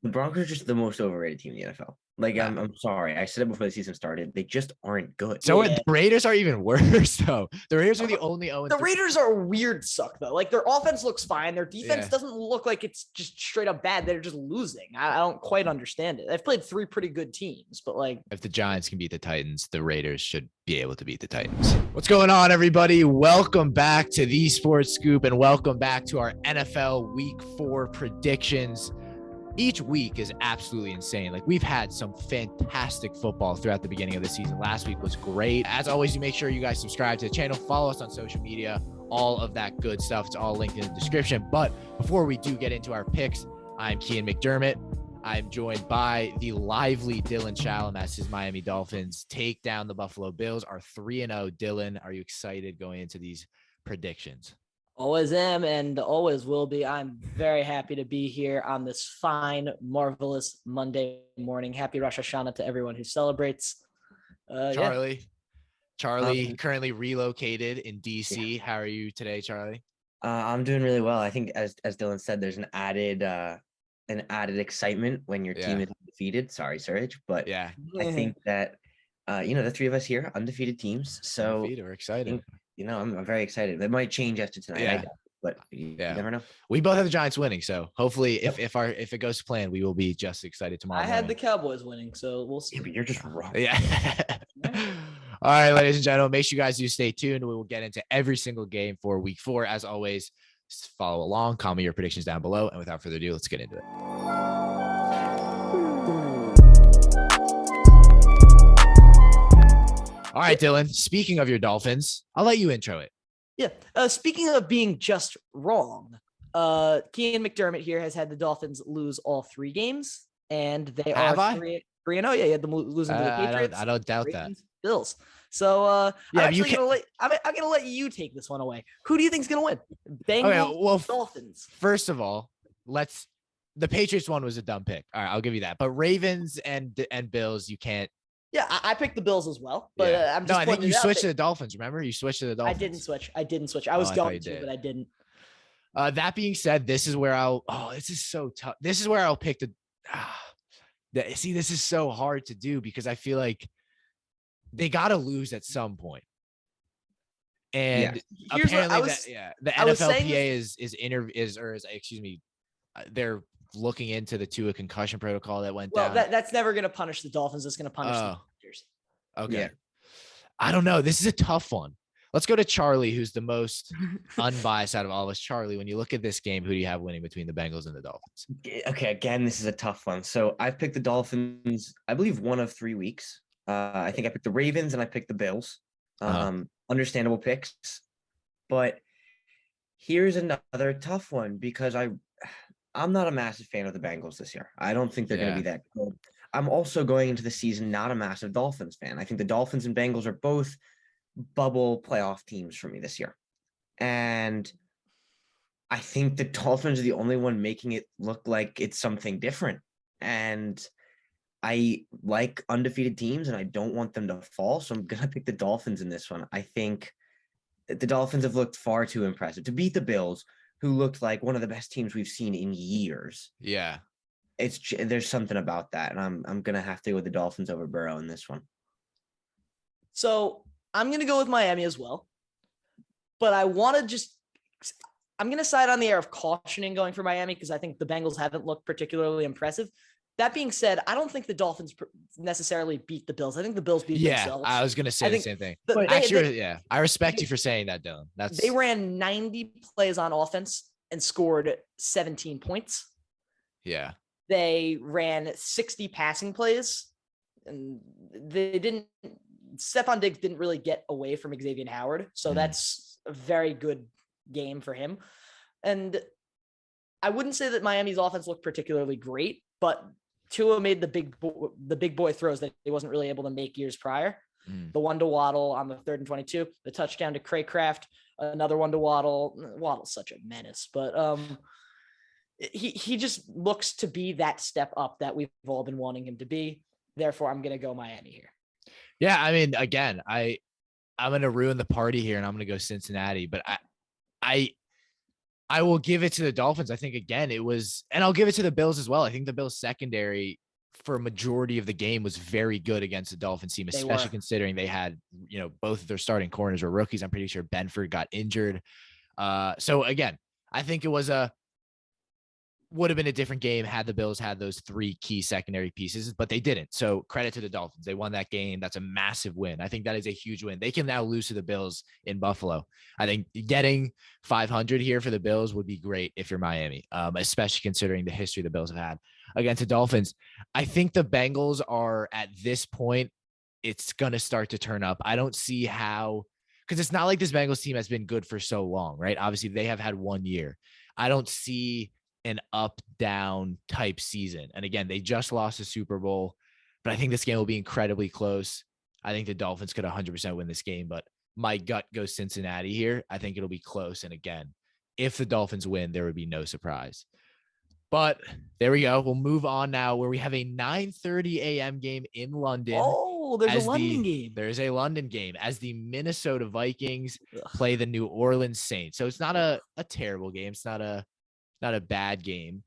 The Broncos are just the most overrated team in the NFL. Like, Nah. I'm sorry. I said it before the season started. They just aren't good. So Yeah. the Raiders are even worse, though. The Raiders are the only 0-3. The Raiders are a weird suck, though. Like, their offense looks fine. Their defense Yeah. doesn't look like it's just straight up bad. They're just losing. I don't quite understand it. They've played 3 pretty good teams, but like, If the Giants can beat the Titans, the Raiders should be able to beat the Titans. What's going on, everybody? Welcome back to the Sports Scoop, and welcome back to our NFL Week 4 predictions. Each week is absolutely insane. Like, we've had some fantastic football throughout the beginning of the season. Last week was great. As always, you make sure you guys subscribe to the channel, follow us on social media, all of that good stuff. It's all linked in the description. But before we do get into our picks, I'm Kian McDermott. I'm joined by the lively Dylan Shalom as his Miami Dolphins take down the Buffalo Bills. Our 3-0. Dylan, are you excited going into these predictions? always am and always will be. I'm very happy to be here on this fine, marvelous Monday morning. Happy Rosh Hashanah to everyone who celebrates. Charlie currently relocated in DC. Yeah. How are you today, Charlie? I'm doing really well. I think as Dylan said, there's an added excitement when your team is undefeated. Sorry, Serge, but yeah, I think that the three of us here, undefeated teams. So we're excited. I'm very excited. It might change after tonight. Yeah. But you never know. We both have the Giants winning, so hopefully, if it goes to plan, we will be just excited tomorrow. I had the Cowboys winning, so we'll see. Yeah, but you're just wrong. Yeah. All right, ladies and gentlemen, make sure you guys do stay tuned. We will get into every single game for Week 4. As always, just follow along, comment your predictions down below, and without further ado, let's get into it. All right, Dylan. Speaking of your Dolphins, I'll let you intro it. Yeah. Speaking of being just wrong, Kian McDermott here has had the Dolphins lose all 3 games, and they are 3-0. Yeah, he had them losing to the Patriots. I don't doubt Ravens, that. Bills. So I'm gonna let you take this one away. Who do you think is gonna win? Bengals, Dolphins. First of all, the Patriots one was a dumb pick. All right, I'll give you that. But Ravens and Bills, you can't. Yeah, I picked the Bills as well, but I'm just. No, I think you switched to the Dolphins. Remember, you switched to the Dolphins. I didn't switch. I was going to, but I didn't. That being said, this is where this is so tough. This is where I'll pick see, this is so hard to do because I feel like they got to lose at some point. And apparently the NFLPA they're looking into the Tua concussion protocol that went down. That's never going to punish the Dolphins. It's going to punish the Panthers. Okay. Yeah. I don't know. This is a tough one. Let's go to Charlie, who's the most unbiased out of all of us. Charlie, when you look at this game, who do you have winning between the Bengals and the Dolphins? Okay, again, this is a tough one. So I've picked the Dolphins, I believe, 1 of 3 weeks. I think I picked the Ravens and I picked the Bills. Understandable picks. But here's another tough one because I'm not a massive fan of the Bengals this year. I don't think they're going to be that good. I'm also going into the season not a massive Dolphins fan. I think the Dolphins and Bengals are both bubble playoff teams for me this year. And I think the Dolphins are the only one making it look like it's something different. And I like undefeated teams and I don't want them to fall. So I'm going to pick the Dolphins in this one. I think the Dolphins have looked far too impressive to beat the Bills, who looked like one of the best teams we've seen in years. Yeah. There's something about that. And I'm going to have to go with the Dolphins over Burrow in this one. So I'm going to go with Miami as well, but I'm going to side on the air of cautioning going for Miami because I think the Bengals haven't looked particularly impressive. That being said, I don't think the Dolphins necessarily beat the Bills. I think the Bills beat themselves. I was going to say the same thing. I respect you for saying that, Dylan. They ran 90 plays on offense and scored 17 points. Yeah. They ran 60 passing plays and Stephon Diggs didn't really get away from Xavier Howard. So that's a very good game for him. And I wouldn't say that Miami's offense looked particularly great, but Tua made the big boy throws that he wasn't really able to make years prior. The one to Waddle on the 3rd and 22, the touchdown to Craycraft, another one to Waddle. Waddle's such a menace, but he just looks to be that step up that we've all been wanting him to be. Therefore, I'm going to go Miami here. Yeah, I mean, again, I'm going to ruin the party here, and I'm going to go Cincinnati. But I will give it to the Dolphins. I think, again, it was, and I'll give it to the Bills as well. I think the Bills secondary for a majority of the game was very good against the Dolphins team, especially considering they had, both of their starting corners were rookies. I'm pretty sure Benford got injured. So again, I think it would have been a different game had the Bills had those three key secondary pieces, but they didn't. So credit to the Dolphins. They won that game. That's a massive win. I think that is a huge win. They can now lose to the Bills in Buffalo. I think getting 500 here for the Bills would be great if you're Miami, especially considering the history the Bills have had against the Dolphins. I think the Bengals are at this point, it's going to start to turn up. I don't see how, because it's not like this Bengals team has been good for so long, right? Obviously, they have had 1 year. I don't see an up-down type season. And again, they just lost the Super Bowl, but I think this game will be incredibly close. I think the Dolphins could 100% win this game, but my gut goes Cincinnati here. I think it'll be close. And again, if the Dolphins win, there would be no surprise. But there we go. We'll move on now where we have a 9:30 a.m. game in London. Oh, there's a London game. There's a London game as the Minnesota Vikings play the New Orleans Saints. So it's not a terrible game. It's not a bad game.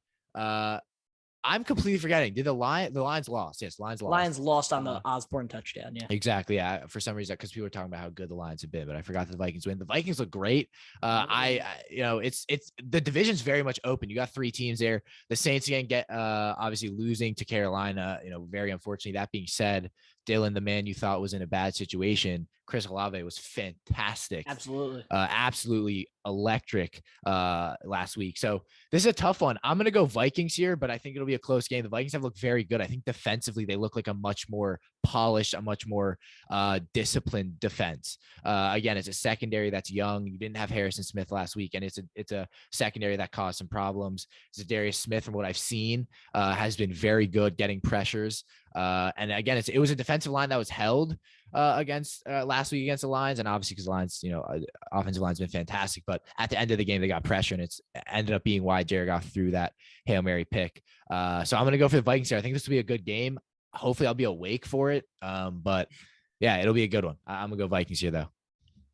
I'm completely forgetting. Did the Lions lost? Yes, Lions lost. Lions lost on the Osborne touchdown. Yeah, exactly. Yeah, for some reason, because people were talking about how good the Lions have been, but I forgot that the Vikings win. The Vikings look great. It's the division's very much open. You got three teams there. The Saints again get obviously losing to Carolina. Very unfortunately. That being said, Dylan, the man you thought was in a bad situation, Chris Olave was fantastic. Absolutely electric last week. So this is a tough one. I'm going to go Vikings here, but I think it'll be a close game. The Vikings have looked very good. I think defensively, they look like a much more polished, a much more disciplined defense. Again, it's a secondary that's young. You didn't have Harrison Smith last week, and it's a secondary that caused some problems. Zadarius Smith, from what I've seen, has been very good getting pressures. And again, it was a defensive line that was held against last week against the Lions, and obviously because the Lions, offensive line's been fantastic, but at the end of the game they got pressure, and it's ended up being why Jared Goff threw that Hail Mary pick. So I'm going to go for the Vikings here. I think this will be a good game. Hopefully I'll be awake for it. But yeah, it'll be a good one. I'm gonna go Vikings here though.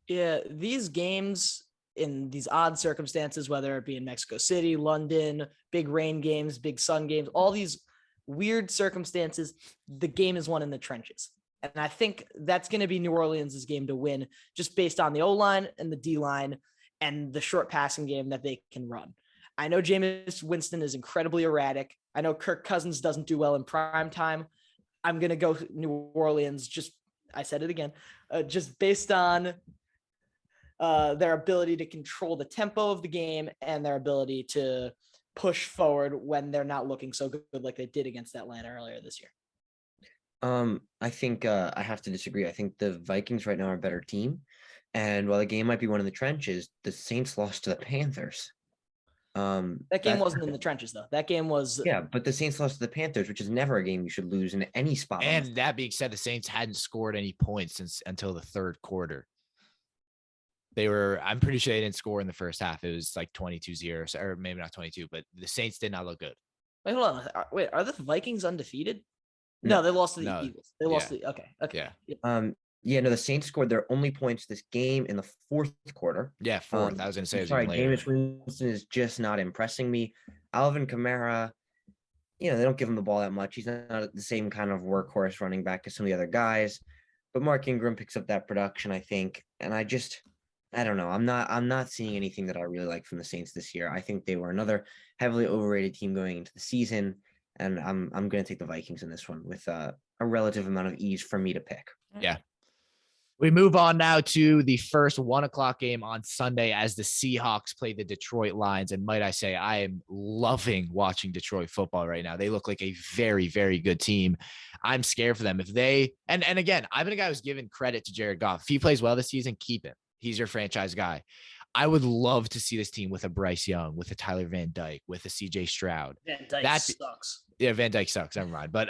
Yeah, these games in these odd circumstances, whether it be in Mexico City, London, big rain games, big sun games, all these weird circumstances, the game is won in the trenches. And I think that's going to be New Orleans' game to win, just based on the O-line and the D-line and the short passing game that they can run. I know Jameis Winston is incredibly erratic. I know Kirk Cousins doesn't do well in prime time. I'm going to go New Orleans, I said it again, just based on their ability to control the tempo of the game and their ability to push forward when they're not looking so good like they did against Atlanta earlier this year. I think I have to disagree. I think the Vikings right now are a better team. And while the game might be won in the trenches, the Saints lost to the Panthers. That game wasn't in the trenches, though. That game was... Yeah, but the Saints lost to the Panthers, which is never a game you should lose in any spot. And that being said, the Saints hadn't scored any points until the third quarter. I'm pretty sure they didn't score in the first half. It was like 22-0, or maybe not 22, but the Saints did not look good. Wait, hold on. Wait, are the Vikings undefeated? No, they lost to the Eagles. They lost to okay. Yeah. The Saints scored their only points this game in the fourth quarter. Yeah, fourth. I was going to say. Sorry, Jameis Winston is just not impressing me. Alvin Kamara, they don't give him the ball that much. He's not the same kind of workhorse running back as some of the other guys. But Mark Ingram picks up that production, I think. And I don't know. I'm not seeing anything that I really like from the Saints this year. I think they were another heavily overrated team going into the season. And I'm going to take the Vikings in this one with a relative amount of ease for me to pick. Yeah. We move on now to the first 1:00 game on Sunday as the Seahawks play the Detroit Lions. And might I say, I am loving watching Detroit football right now. They look like a very, very good team. I'm scared for them. If they, and again, I've been a guy who's given credit to Jared Goff. If he plays well this season, keep him. He's your franchise guy. I would love to see this team with a Bryce Young, with a Tyler Van Dyke, with a CJ Stroud. Van Dyke sucks. Yeah, Van Dyke sucks. Never mind. But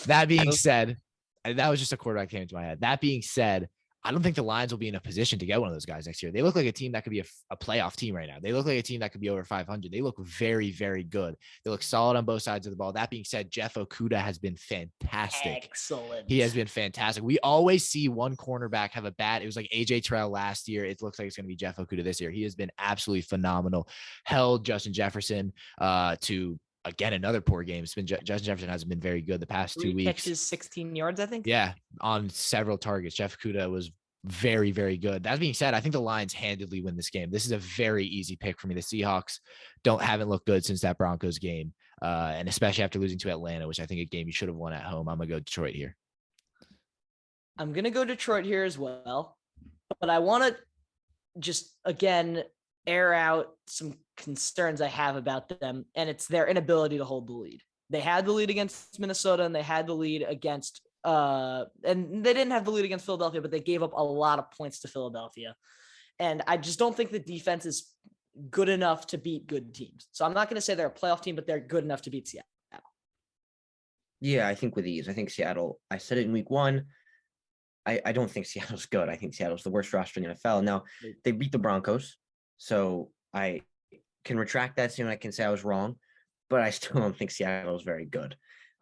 that being said, that was just a quarterback that came into my head. That being said, I don't think the Lions will be in a position to get one of those guys next year. They look like a team that could be a playoff team right now. They look like a team that could be over 500. They look very, very good. They look solid on both sides of the ball. That being said, Jeff Okudah has been fantastic. Excellent. He has been fantastic. We always see one cornerback have a bad. It was like AJ Terrell last year. It looks like it's going to be Jeff Okudah this year. He has been absolutely phenomenal. Held Justin Jefferson to, again, another poor game. It's been Justin Jefferson hasn't been very good the past 2 weeks. Catches, 16 yards, I think. Yeah, on several targets. Jeff Okudah was very, very good. That being said, I think the Lions handedly win this game. This is a very easy pick for me. The Seahawks haven't looked good since that Broncos game, and especially after losing to Atlanta, which I think a game you should have won at home. I'm gonna go Detroit here. I'm gonna go Detroit here as well, but I want to just again air out some concerns I have about them, and it's their inability to hold the lead. They had the lead against Minnesota, and they had the lead against and they didn't have the lead against Philadelphia, but they gave up a lot of points to Philadelphia. And I just don't think the defense is good enough to beat good teams. So I'm not going to say they're a playoff team, but they're good enough to beat Seattle. Yeah, I think with these, I think Seattle, I said it in week 1. I don't think Seattle's good. I think Seattle's the worst roster in the NFL. Now, they beat the Broncos, so I can retract that soon. I can say I was wrong, but I still don't think Seattle's very good.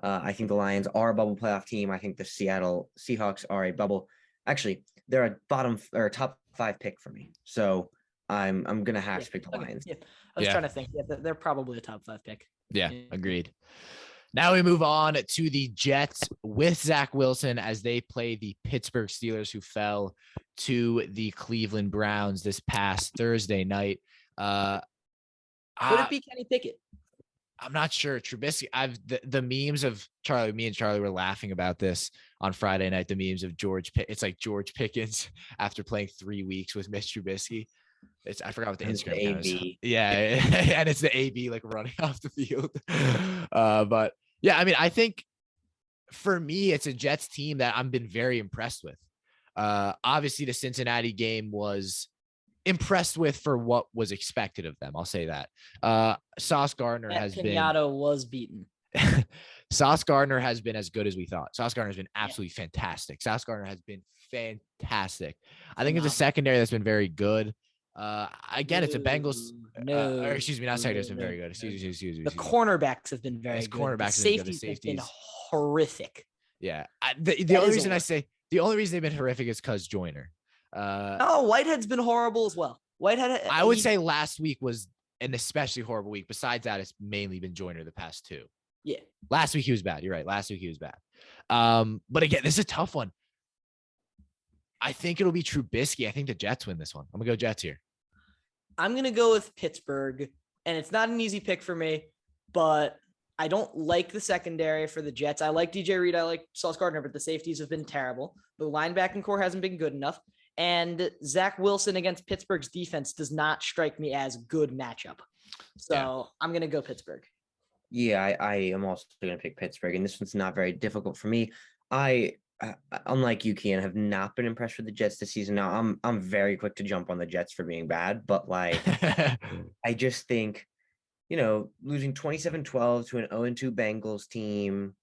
I think the Lions are a bubble playoff team. I think the Seattle Seahawks are a bubble. Actually, they're a bottom or a top 5 pick for me. So I'm gonna have to pick the Lions. Yeah. I was trying to think. Yeah, they're probably a top 5 pick. Yeah, agreed. Now we move on to the Jets with Zach Wilson as they play the Pittsburgh Steelers, who fell to the Cleveland Browns this past Thursday night. Could it be Kenny Pickett? I'm not sure. Trubisky, the memes of Charlie, me and Charlie were laughing about this on Friday night. The memes of it's like George Pickens after playing 3 weeks with Mitch Trubisky. I forgot what the Instagram account is. Yeah, and it's the AB like running off the field. But yeah, I mean, I think for me, it's a Jets team that I've been very impressed with. Obviously, the Cincinnati game was impressed with for what was expected of them. I'll say that. Sauce Gardner was beaten. Sauce Gardner has been as good as we thought. Sauce Gardner has been absolutely fantastic. Sauce Gardner has been fantastic. I think it's a secondary that's been very good. Again, it's a Bengals. Excuse me, not secondary has been very good. Excuse me. The cornerbacks have been very good. Cornerbacks have been horrific. Yeah. The only reason they've been horrific is because Joyner. Whitehead's been horrible as well. I would say last week was an especially horrible week. Besides that, it's mainly been Joyner the past 2. Yeah. Last week he was bad. You're right. Last week he was bad. But again, this is a tough one. I think it'll be Trubisky. I think the Jets win this one. I'm gonna go Jets here. I'm gonna go with Pittsburgh, and it's not an easy pick for me, but I don't like the secondary for the Jets. I like DJ Reed. I like Sauce Gardner, but the safeties have been terrible. The linebacking core hasn't been good enough. And Zach Wilson against Pittsburgh's defense does not strike me as a good matchup. So I'm going to go Pittsburgh. Yeah, I am also going to pick Pittsburgh, and this one's not very difficult for me. I unlike you, Kian, have not been impressed with the Jets this season. Now, I'm very quick to jump on the Jets for being bad, but like I just think, losing 27-12 to an 0-2 Bengals team.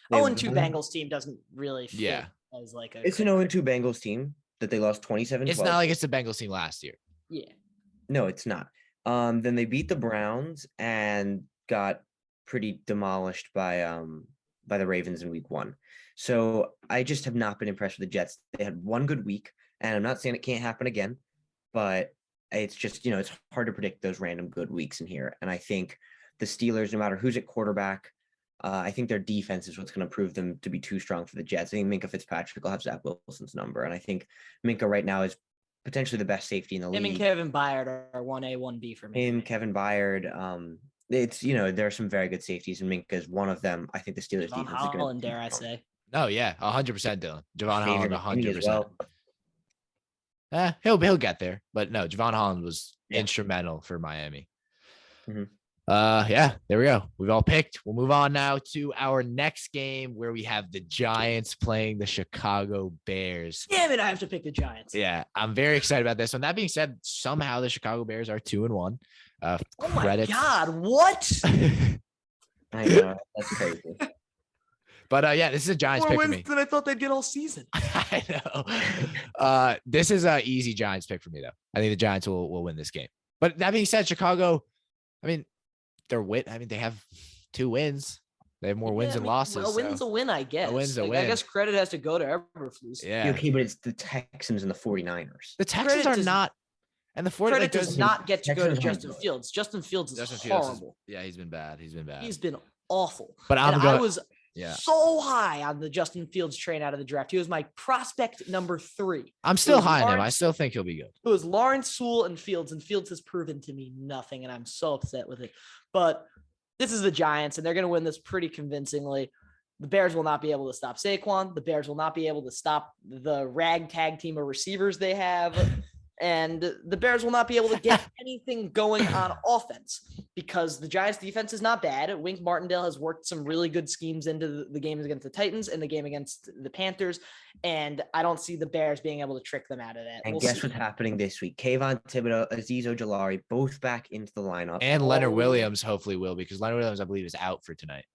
0-2 Bengals team doesn't really fit as like a. It's an 0-2 Bengals team that they lost 27-12. It's not like it's the Bengals team last year. Yeah. No, it's not. Then they beat the Browns and got pretty demolished by the Ravens in week 1. So I just have not been impressed with the Jets. They had one good week, and I'm not saying it can't happen again, but it's just, it's hard to predict those random good weeks in here. And I think the Steelers, no matter who's at quarterback, I think their defense is what's going to prove them to be too strong for the Jets. I think Minkah Fitzpatrick will have Zach Wilson's number, and I think Minkah right now is potentially the best safety in the league. Him and Kevin Byard are 1A, 1B for me. Kevin Byard, it's, there are some very good safeties, and Minkah is one of them. I think the Steelers Javon defense Holland, is going to. dare I say? Oh yeah, 100%, Dylan. Javon Holland, 100%. Well. He'll get there, but no, Javon Holland was instrumental for Miami. Mm-hmm. There we go. We've all picked. We'll move on now to our next game where we have the Giants playing the Chicago Bears. Damn it, I have to pick the Giants. Yeah, I'm very excited about this one. That being said, somehow the Chicago Bears are 2-1. Oh my God, what? I know, that's crazy. But this is a Giants pick for me. Than I thought they'd get all season. I know. This is an easy Giants pick for me, though. I think the Giants will win this game. But that being said, Chicago, I mean, they have 2 wins. They have more wins than losses. A win's a win, I guess. A win's a win. I guess credit has to go to Eberflus. Yeah. Okay, but it's the Texans and the 49ers. The Texans are not. And the 49ers credit does not get to go to Texans Justin Fields. Justin Fields is Fields horrible. he's been bad. He's been awful. But I was so high on the Justin Fields train out of the draft. He was my prospect number 3. I'm still high on him. I still think he'll be good. It was Lawrence, Sewell, and Fields has proven to me nothing, and I'm so upset with it. But this is the Giants, and they're going to win this pretty convincingly. The Bears will not be able to stop Saquon. The Bears will not be able to stop the ragtag team of receivers they have. And the Bears will not be able to get anything going on offense because the Giants defense is not bad. Wink Martindale has worked some really good schemes into the games against the Titans and the game against the Panthers. And I don't see the Bears being able to trick them out of that. And guess what's happening this week? Kayvon Thibodeau, Azeez Ojulari, both back into the lineup. And Leonard Williams hopefully will, because Leonard Williams, I believe, is out for tonight.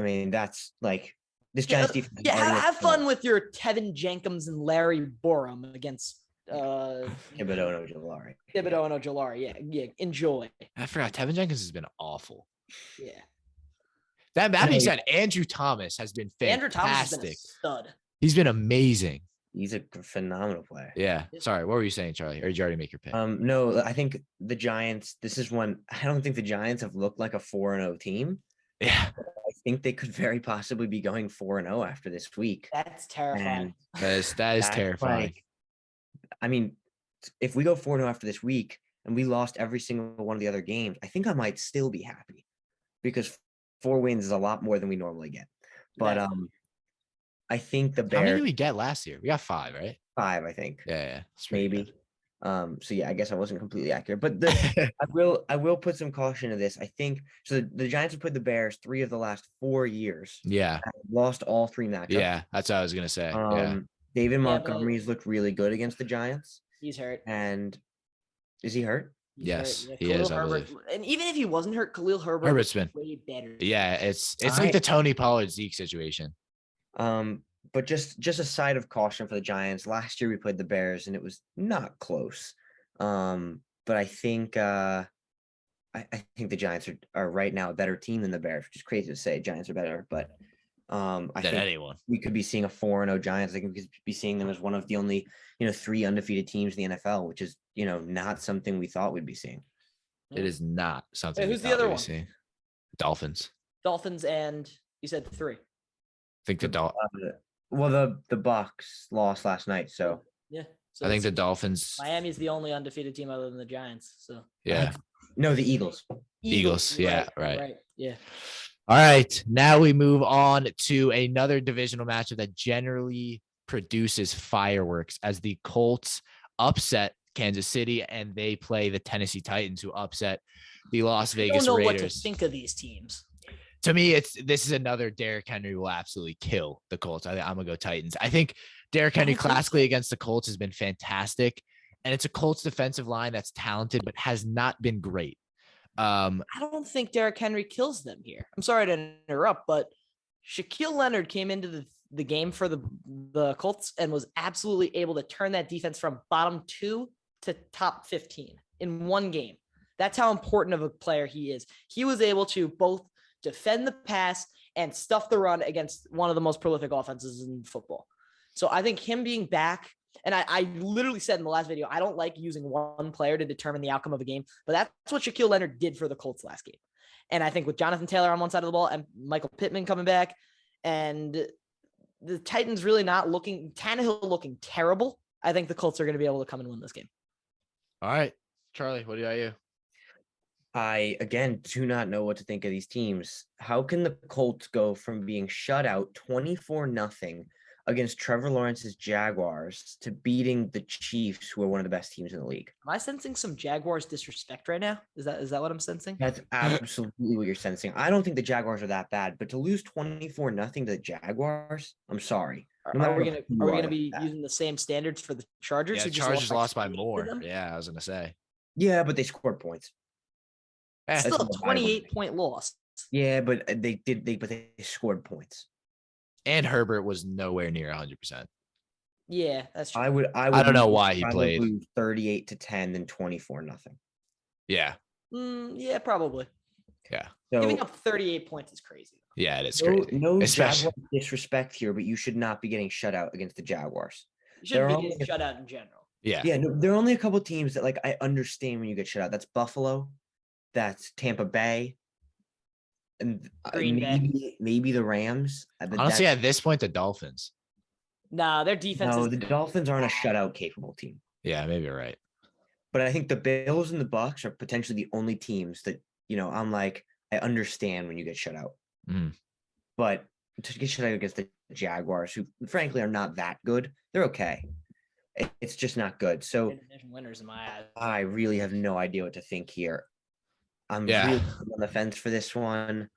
I mean, that's like this Giants defense. Yeah, have fun with your Tevin Jenkins and Larry Borum against Thibodeau and Ojulari. Yeah, enjoy. I forgot Tevin Jenkins has been awful. Yeah. That being said, Andrew Thomas has been fantastic. Andrew Thomas has been a stud. He's been amazing. He's a phenomenal player. Yeah. Sorry, what were you saying, Charlie? Or did you already make your pick? No, I think the Giants. This is one. I don't think the Giants have looked like a 4-0 team. Yeah. I think they could very possibly be going 4-0 after this week. That's terrifying. That is terrifying. Like, I mean, if we go 4-0 after this week and we lost every single one of the other games, I think I might still be happy because 4 wins is a lot more than we normally get. But I think the Bears. How many did we get last year? We got 5, right? 5, I think. Yeah. Maybe. Good. So yeah, I guess I wasn't completely accurate, but I will put some caution to this. I think so. The Giants have played the Bears 3 of the last 4 years. Yeah. Lost all 3 matchups. Yeah, that's what I was gonna say. David Montgomery's looked really good against the Giants. He's hurt. And is he hurt? Yes, hurt. he is. I believe. And even if he wasn't hurt, Herbert's been way better. Yeah, it's like the Tony Pollard Zeke situation. But just a side of caution for the Giants. Last year we played the Bears and it was not close. But I think I think the Giants are right now a better team than the Bears, which is crazy to say. Giants are better, but I think anyone. We could be seeing a 4-0 Giants. I think we could be seeing them as one of the only 3 undefeated teams in the NFL, which is not something we thought we'd be seeing. It is not something. Hey, who's the other one? Dolphins. Dolphins, and you said 3. I think the Dolphins. Well, the Bucs lost last night, so yeah. So I think the Dolphins. Miami's the only undefeated team other than the Giants. So yeah. No, the Eagles. Eagles. Yeah. Right. Yeah. All right. Now we move on to another divisional matchup that generally produces fireworks as the Colts upset Kansas City and they play the Tennessee Titans, who upset the Las Vegas I don't know Raiders. what to think of these teams. To me, this is another Derrick Henry will absolutely kill the Colts. I'm gonna go Titans. I think Derrick Henry classically against the Colts has been fantastic, and it's a Colts defensive line that's talented but has not been great. I don't think Derrick Henry kills them here. I'm sorry to interrupt, but Shaquille Leonard came into the game for the Colts and was absolutely able to turn that defense from bottom 2 to top 15 in one game. That's how important of a player he is. He was able to both defend the pass and stuff the run against one of the most prolific offenses in football. So I think him being back, and I literally said in the last video, I don't like using one player to determine the outcome of a game, but that's what Shaquille Leonard did for the Colts last game. And I think with Jonathan Taylor on one side of the ball and Michael Pittman coming back and the Titans really not looking, Tannehill looking terrible, I think the Colts are going to be able to come and win this game. All right, Charlie, what about you? I, again, do not know what to think of these teams. How can the Colts go from being shut out 24-0 against Trevor Lawrence's Jaguars to beating the Chiefs, who are one of the best teams in the league? Am I sensing some Jaguars disrespect right now? Is that what I'm sensing? That's absolutely what you're sensing. I don't think the Jaguars are that bad, but to lose 24-0 to the Jaguars, I'm sorry. Are we gonna be using the same standards for the Chargers? Yeah, who the just Chargers lost by 20 more. Yeah, I was gonna say. Yeah, but they scored points. Still a 28-point loss. Yeah, but they scored points. And Herbert was nowhere near 100%. Yeah, that's true. I don't know why he rather played. lose 38-10 than 24-0. Yeah. Yeah, probably. Yeah. Giving So up 38 points is crazy. Yeah, it is crazy. no Especially Jaguar disrespect here, but you should not be getting shut out against the Jaguars. You shouldn't be getting shut out in general. yeah. Yeah, no, there are only a couple teams that like I understand when you get shut out. That's Buffalo, that's Tampa Bay, and Green Bay. maybe the Rams. But Honestly, at this point, the Dolphins. Nah, their defense no, is the Dolphins aren't a shutout capable team. Yeah, maybe you're right. But I think the Bills and the Bucs are potentially the only teams that, I'm like, I understand when you get shut out. But to get shut out against the Jaguars, who frankly are not that good, they're okay. It's just not good. So division winners in my eyes. I really have no idea what to think here. I'm really on the fence for this one.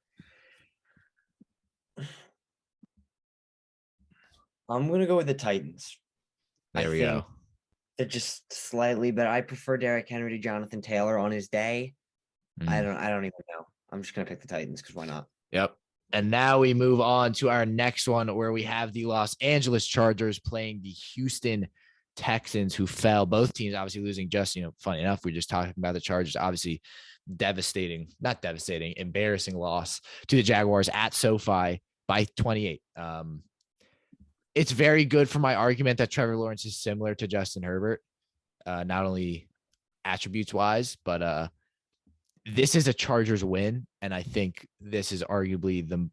I'm going to go with the Titans. There we go. They're just slightly better. I prefer Derrick Henry to Jonathan Taylor on his day. I don't even know. I'm just going to pick the Titans because why not? Yep. And now we move on to our next one where we have the Los Angeles Chargers playing the Houston Texans, who fell. Both teams obviously losing just, funny enough, we're just talking about the Chargers, obviously embarrassing loss to the Jaguars at SoFi by 28. It's very good for my argument that Trevor Lawrence is similar to Justin Herbert, not only attributes wise, but this is a Chargers win. And I think this is arguably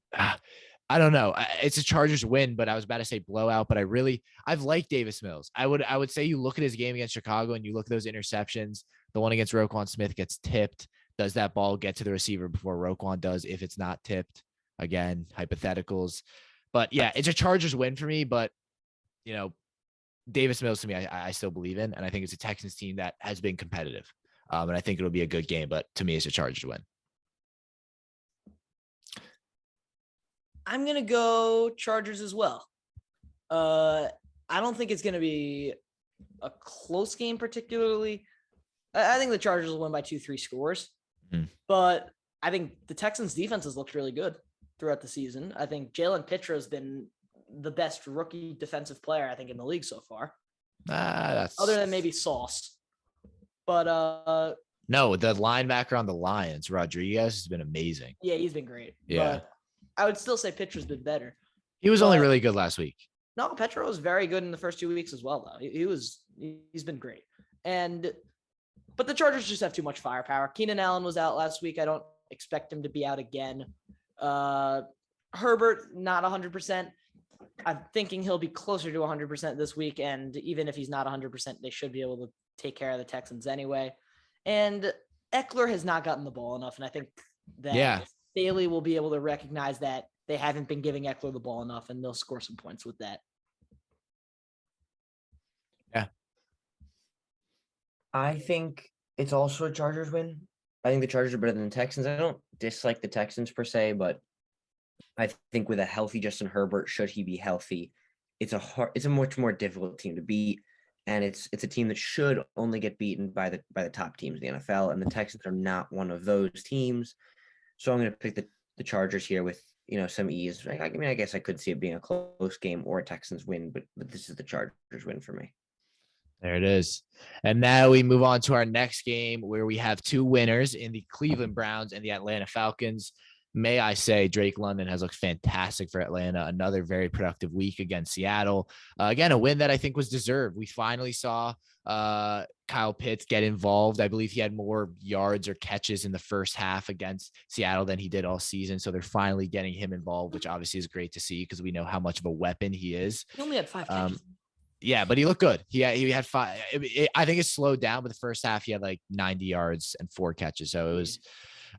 I don't know. It's a Chargers win, but I was about to say blowout, but I've liked Davis Mills. I would say you look at his game against Chicago and you look at those interceptions. The one against Roquan Smith gets tipped. Does that ball get to the receiver before Roquan does? If it's not tipped, again, hypotheticals. But yeah, it's a Chargers win for me, but Davis Mills to me, I still believe in, and I think it's a Texans team that has been competitive. And I think it'll be a good game, but to me, it's a Chargers win. I'm going to go Chargers as well. I don't think it's going to be a close game particularly. I think the Chargers will win by 2-3 scores. But I think the Texans defense has looked really good throughout the season. I think Jalen Pitcher has been the best rookie defensive player, I think, in the league so far. Other than maybe Sauce. But no, the linebacker on the Lions, Rodriguez, has been amazing. Yeah, he's been great. Yeah. But I would still say Pitcher's been better. He was only really good last week. No, Petro was very good in the first 2 weeks as well, though. He's been great. But the Chargers just have too much firepower. Keenan Allen was out last week. I don't expect him to be out again. Herbert, not 100%. I'm thinking he'll be closer to 100% this week. And even if he's not 100%, they should be able to take care of the Texans anyway. And Eckler has not gotten the ball enough. And I think that Bailey will be able to recognize that they haven't been giving Eckler the ball enough, and they'll score some points with that. Yeah. I think it's also a Chargers win. I think the Chargers are better than the Texans. I don't dislike the Texans per se, but I think with a healthy Justin Herbert, should he be healthy, it's a much more difficult team to beat. And it's a team that should only get beaten by the top teams in the NFL. And the Texans are not one of those teams. So I'm going to pick the Chargers here with, some ease. I mean, I guess I could see it being a close game or a Texans win, but this is the Chargers win for me. There it is. And now we move on to our next game where we have two winners in the Cleveland Browns and the Atlanta Falcons. May I say, Drake London has looked fantastic for Atlanta. Another very productive week against Seattle. Again, a win that I think was deserved. We finally saw Kyle Pitts get involved. I believe he had more yards or catches in the first half against Seattle than he did all season. So they're finally getting him involved, which obviously is great to see because we know how much of a weapon he is. He only had 5 catches. Yeah, but he looked good. He had 5. I think it slowed down, but the first half he had like 90 yards and 4 catches. So it was.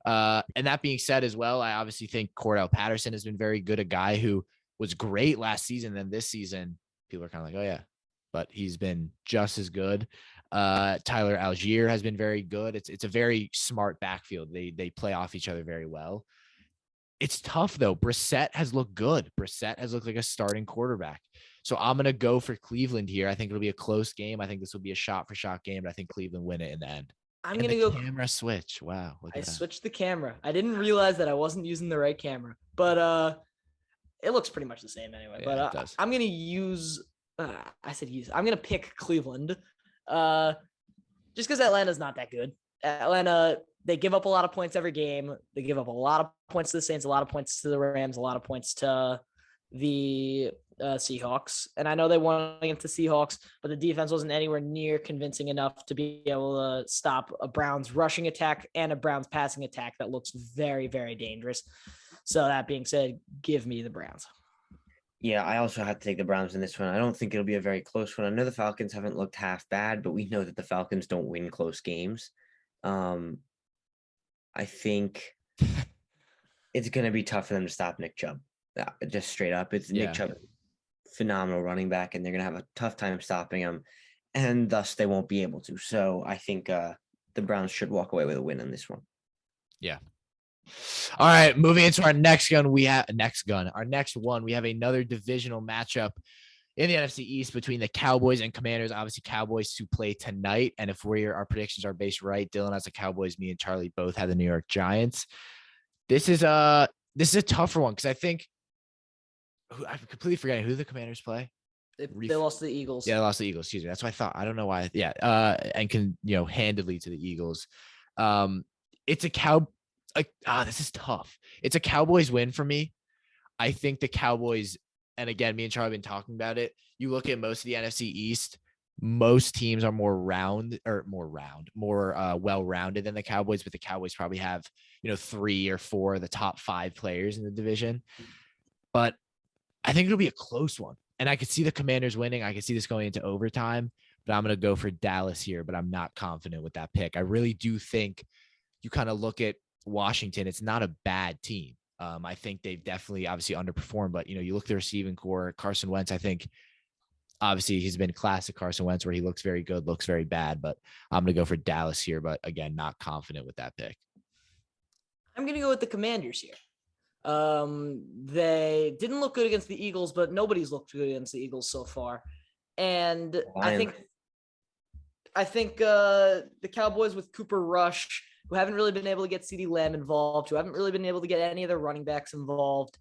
And that being said as well, I obviously think Cordell Patterson has been very good. A guy who was great last season. Then this season, people are kind of like, oh yeah, but he's been just as good. Tyler Algier has been very good. It's a very smart backfield. They play off each other very well. It's tough though. Brissett has looked good. Brissett has looked like a starting quarterback. So I'm going to go for Cleveland here. I think it'll be a close game. I think this will be a shot for shot game, but I think Cleveland win it in the end. I'm going to go camera switch. Wow. I switched the camera. I didn't realize that I wasn't using the right camera, but it looks pretty much the same anyway. Yeah, but I'm going to use I said Houston. I'm gonna pick Cleveland, just because Atlanta's not that good. Atlanta, they give up a lot of points every game. They give up a lot of points to the Saints, a lot of points to the Rams, a lot of points to the Seahawks. And I know they won against the Seahawks, but the defense wasn't anywhere near convincing enough to be able to stop a Browns rushing attack and a Browns passing attack that looks very, very dangerous. So that being said, give me the Browns. Yeah, I also have to take the Browns in this one. I don't think it'll be a very close one. I know the Falcons haven't looked half bad, but we know that the Falcons don't win close games. I think it's going to be tough for them to stop Nick Chubb. Just straight up. It's Nick Chubb, phenomenal running back, and they're going to have a tough time stopping him, and thus they won't be able to. So I think the Browns should walk away with a win on this one. Yeah. All right, moving into our next one, we have another divisional matchup in the NFC East between the Cowboys and Commanders. Obviously, Cowboys to play tonight, and if our predictions are based right, Dylan has the Cowboys, me and Charlie both have the New York Giants. This is a tougher one because I think I'm completely forgetting who the Commanders play. They lost to the Eagles. Yeah, they lost to the Eagles. Excuse me. That's what I thought. I don't know why. Yeah, and can handedly to the Eagles. It's a this is tough. It's a Cowboys win for me. I think the Cowboys, and again, me and Charlie have been talking about it. You look at most of the NFC East, most teams are more well-rounded than the Cowboys, but the Cowboys probably have, 3 or 4 of the top 5 players in the division. But I think it'll be a close one. And I could see the Commanders winning. I could see this going into overtime, but I'm going to go for Dallas here, but I'm not confident with that pick. I really do think you kind of look at Washington. It's not a bad team. I think they've definitely obviously underperformed, but you look at the receiving core, Carson Wentz, I think obviously he's been classic Carson Wentz where he looks very good, looks very bad, but I'm going to go for Dallas here, but again, not confident with that pick. I'm going to go with the Commanders here. They didn't look good against the Eagles, but nobody's looked good against the Eagles so far. And I think the Cowboys with Cooper Rush, who haven't really been able to get CeeDee Lamb involved, who haven't really been able to get any of their running backs involved,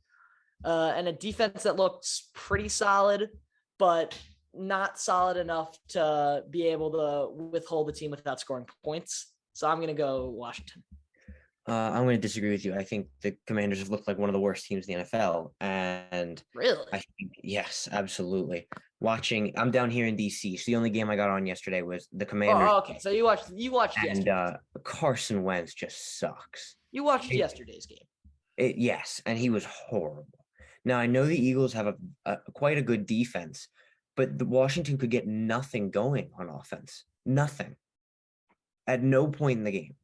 and a defense that looks pretty solid, but not solid enough to be able to withhold the team without scoring points. So I'm going to go Washington. I'm going to disagree with you. I think the Commanders have looked like one of the worst teams in the NFL. And really, I think, yes, absolutely. I'm down here in DC. So the only game I got on yesterday was the Commanders. Oh, okay. So you watched and Carson Wentz just sucks. You watched yesterday's game. Yes, and he was horrible. Now I know the Eagles have quite a good defense, but the Washington could get nothing going on offense. Nothing. At no point in the game.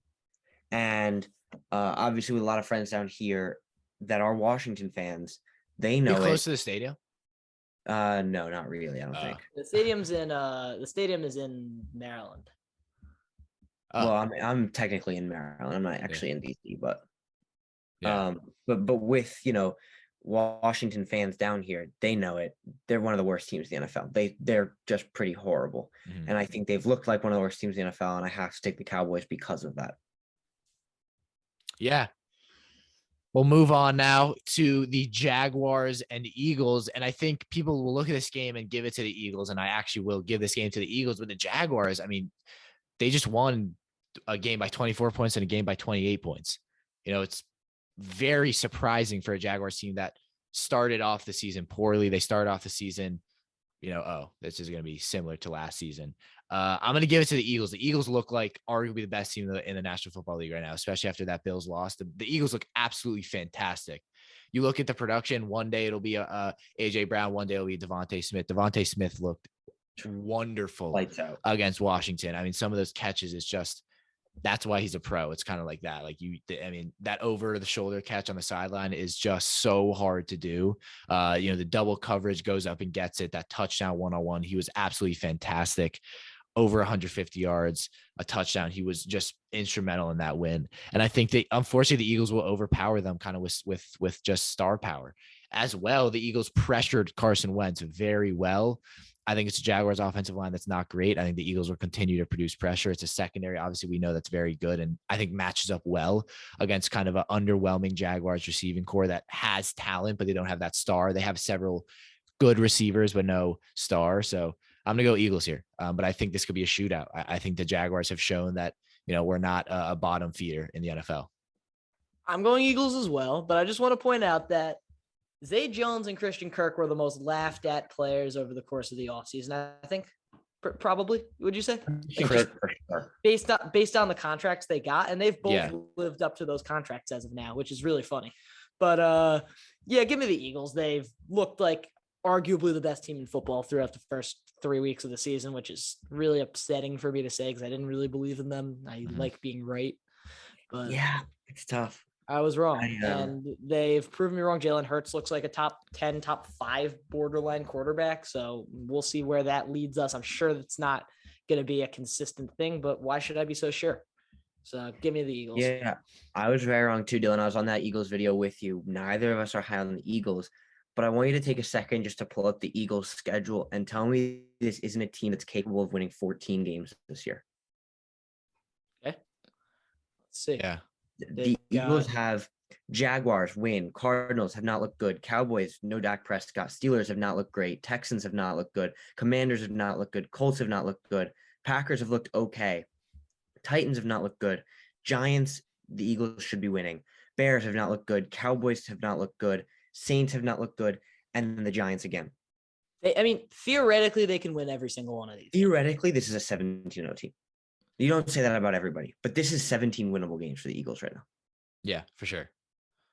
And obviously with a lot of friends down here that are Washington fans, they know You're close to the stadium? No, not really. I don't think. The stadium is in Maryland. Well, I'm technically in Maryland. I'm not actually in DC, but with Washington fans down here, they know it. They're one of the worst teams in the NFL. They're just pretty horrible. Mm-hmm. And I think they've looked like one of the worst teams in the NFL, and I have to take the Cowboys because of that. Yeah. We'll move on now to the Jaguars and Eagles. And I think people will look at this game and give it to the Eagles. And I actually will give this game to the Eagles. With the Jaguars, I mean, they just won a game by 24 points and a game by 28 points. It's very surprising for a Jaguars team that started off the season poorly. They started off the season, this is going to be similar to last season. I'm going to give it to the Eagles. The Eagles look like arguably the best team in the National Football League right now, especially after that Bills loss. The Eagles look absolutely fantastic. You look at the production, one day it'll be A.J. Brown, one day it'll be Devontae Smith. Devontae Smith looked wonderful against Washington. I mean, some of those catches is just, that's why he's a pro. It's kind of like that. That over the shoulder catch on the sideline is just so hard to do. The double coverage goes up and gets it. That touchdown one-on-one, he was absolutely fantastic. Over 150 yards, a touchdown. He was just instrumental in that win. And I think unfortunately, the Eagles will overpower them kind of with just star power as well. The Eagles pressured Carson Wentz very well. I think it's a Jaguars offensive line that's not great. I think the Eagles will continue to produce pressure. It's a secondary. Obviously, we know that's very good, and I think matches up well against kind of an underwhelming Jaguars receiving core that has talent, but they don't have that star. They have several good receivers, but no star. So I'm going to go Eagles here. But I think this could be a shootout. I think the Jaguars have shown that, we're not a bottom feeder in the NFL. I'm going Eagles as well, but I just want to point out that Zay Jones and Christian Kirk were the most laughed at players over the course of the offseason. I think probably, would you say? Based on the contracts they got, and they've both lived up to those contracts as of now, which is really funny. But give me the Eagles. They've looked like arguably the best team in football throughout the first 3 weeks of the season, which is really upsetting for me to say because I didn't really believe in them. I like being right, but yeah, it's tough. I was wrong, and they've proven me wrong. Jalen Hurts looks like a top 10, top 5 borderline quarterback, so we'll see where that leads us. I'm sure that's not going to be a consistent thing, but why should I be so sure? So give me the Eagles. Yeah, I was very wrong too, Dylan. I was on that Eagles video with you. Neither of us are high on the Eagles, but I want you to take a second just to pull up the Eagles schedule and tell me this isn't a team that's capable of winning 14 games this year. Okay. Let's see. Yeah. The Eagles have Jaguars win. Cardinals have not looked good. Cowboys, no Dak Prescott. Steelers have not looked great. Texans have not looked good. Commanders have not looked good. Colts have not looked good. Packers have looked okay. Titans have not looked good. Giants, the Eagles should be winning. Bears have not looked good. Cowboys have not looked good. Saints have not looked good. And then the Giants again. Theoretically, they can win every single one of these. Theoretically, this is a 17-0 team. You don't say that about everybody, but this is 17 winnable games for the Eagles right now. Yeah, for sure.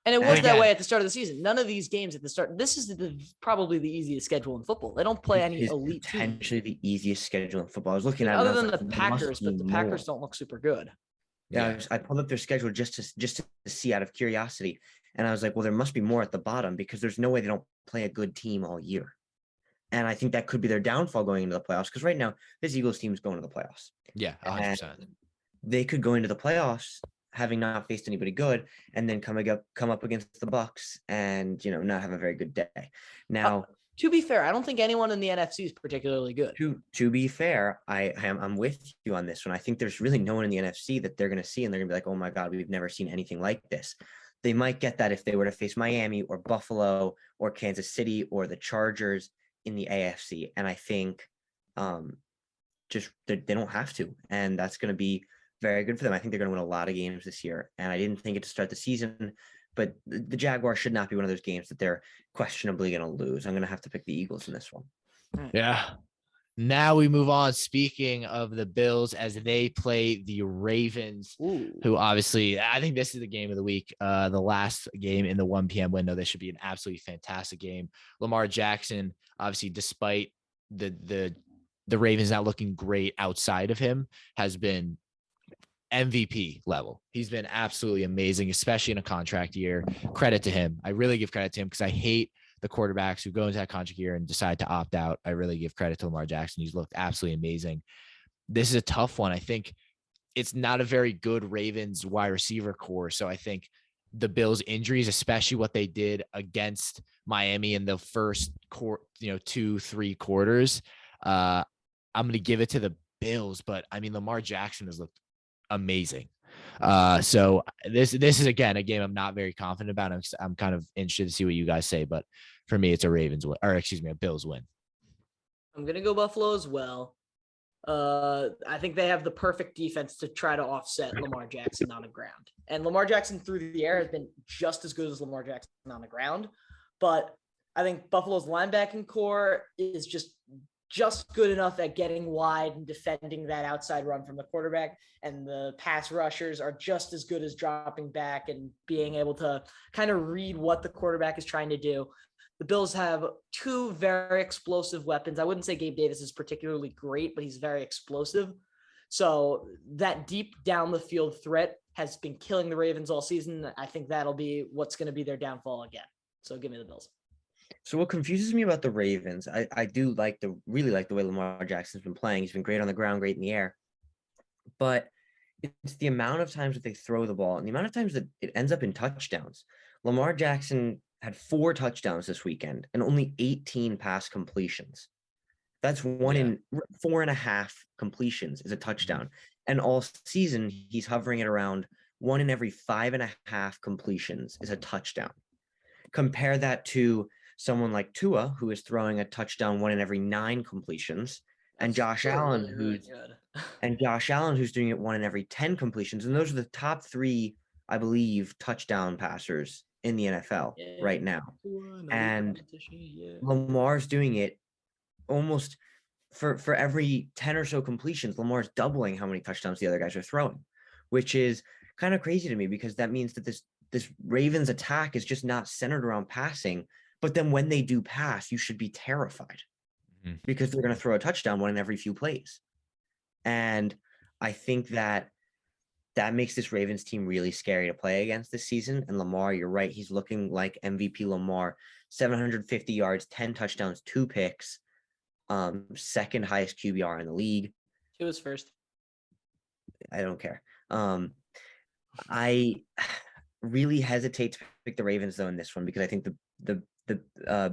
And it was that way at the start of the season. None of these games at the start. This is probably the easiest schedule in football. They don't play any elite teams. Potentially the easiest schedule in football. I was looking at other than the Packers, but the Packers don't look super good. Yeah, I pulled up their schedule just to see out of curiosity, and I was like, well, there must be more at the bottom because there's no way they don't play a good team all year. And I think that could be their downfall going into the playoffs because right now this Eagles team is going to the playoffs. Yeah, 100%. They could go into the playoffs having not faced anybody good, and then come up against the Bucs and not have a very good day. Now, to be fair, I don't think anyone in the NFC is particularly good. To be fair, I'm with you on this one. I think there's really no one in the NFC that they're going to see, and they're going to be like, oh my God, we've never seen anything like this. They might get that if they were to face Miami or Buffalo or Kansas City or the Chargers in the AFC. And I think just they don't have to. And that's going to be very good for them. I think they're going to win a lot of games this year. And I didn't think it to start the season, but the Jaguars should not be one of those games that they're questionably going to lose. I'm going to have to pick the Eagles in this one. Yeah. Now we move on. Speaking of the Bills, as they play the Ravens, who obviously, I think this is the game of the week. The last game in the 1 p.m. window. This should be an absolutely fantastic game. Lamar Jackson, obviously, despite the Ravens not looking great outside of him, has been MVP level. He's been absolutely amazing, especially in a contract year. Credit to him. I really give credit to him because I hate the quarterbacks who go into that contract year and decide to opt out. I really give credit to Lamar Jackson. He's looked absolutely amazing. This is a tough one. I think it's not a very good Ravens wide receiver core. So I think the Bills injuries, especially what they did against Miami in the first 2-3 quarters, I'm going to give it to the Bills, but I mean, Lamar Jackson has looked amazing. So this is again a game I'm not very confident about. I'm kind of interested to see what you guys say, but for me, it's a Ravens win, or excuse me, a Bills win. I'm gonna go Buffalo as well. I think they have the perfect defense to try to offset Lamar Jackson on the ground, and Lamar Jackson through the air has been just as good as Lamar Jackson on the ground. But I think Buffalo's linebacking core is just good enough at getting wide and defending that outside run from the quarterback. And the pass rushers are just as good as dropping back and being able to kind of read what the quarterback is trying to do. The Bills have two very explosive weapons. I wouldn't say Gabe Davis is particularly great, but he's very explosive. So that deep down the field threat has been killing the Ravens all season. I think that'll be what's going to be their downfall again. So give me the Bills. So what confuses me about the Ravens, I do really like the way Lamar Jackson's been playing. He's been great on the ground, great in the air. But it's the amount of times that they throw the ball and the amount of times that it ends up in touchdowns. Lamar Jackson had 4 touchdowns this weekend and only 18 pass completions. That's one in 4.5 completions is a touchdown. And all season, he's hovering at around 1 in every 5.5 completions is a touchdown. Compare that to someone like Tua, who is throwing a touchdown 1 in every 9 completions, and Josh Allen, who's doing it 1 in every 10 completions. And those are the top 3, I believe, touchdown passers in the NFL right now. And Lamar's doing it almost for every 10 or so completions. Lamar's doubling how many touchdowns the other guys are throwing, which is kind of crazy to me, because that means that this Ravens attack is just not centered around passing. But then when they do pass, you should be terrified because they're going to throw a touchdown 1 in every few plays. And I think that makes this Ravens team really scary to play against this season. And Lamar, you're right. He's looking like MVP Lamar, 750 yards, 10 touchdowns, 2 picks, second highest QBR in the league. He was first. I don't care. I really hesitate to pick the Ravens though in this one, because I think the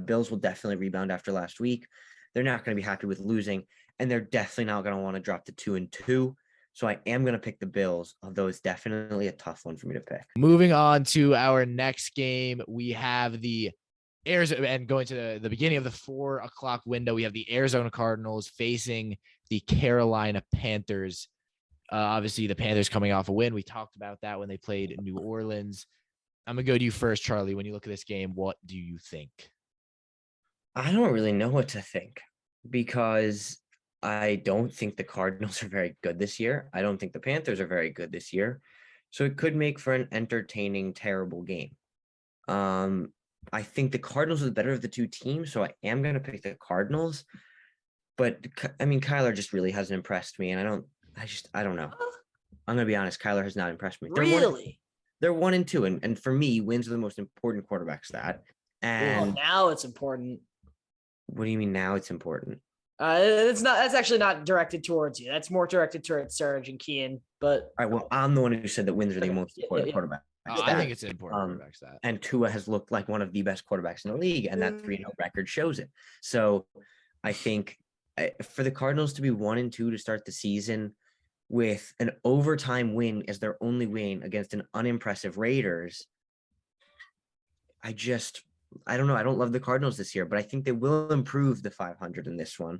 Bills will definitely rebound after last week. They're not going to be happy with losing, and they're definitely not going to want to drop to 2-2. So I am going to pick the Bills, although it's definitely a tough one for me to pick. Moving on to our next game, we have the Arizona, and going to the beginning of the 4 o'clock window, we have the Arizona Cardinals facing the Carolina Panthers. Obviously, the Panthers coming off a win. We talked about that when they played in New Orleans. I'm going to go to you first, Charlie. When you look at this game, what do you think? I don't really know what to think, because I don't think the Cardinals are very good this year. I don't think the Panthers are very good this year. So it could make for an entertaining, terrible game. I think the Cardinals are the better of the 2 teams, so I am going to pick the Cardinals. But I mean, Kyler just really hasn't impressed me, and I don't know. I'm going to be honest. Kyler has not impressed me. They're 1-2, and for me, wins are the most important quarterback stat. And now it's important. What do you mean now it's important? It's not. That's actually not directed towards you. That's more directed towards Serge and Kian. But all right, well, I'm the one who said that wins are the most important quarterback. I think it's an important quarterback stat. And Tua has looked like one of the best quarterbacks in the league, and that 3-0 record shows it. So I think for the Cardinals to be 1-2 to start the season with an overtime win as their only win against an unimpressive Raiders, I don't know. I don't love the Cardinals this year, but I think they will improve the 500 in this one.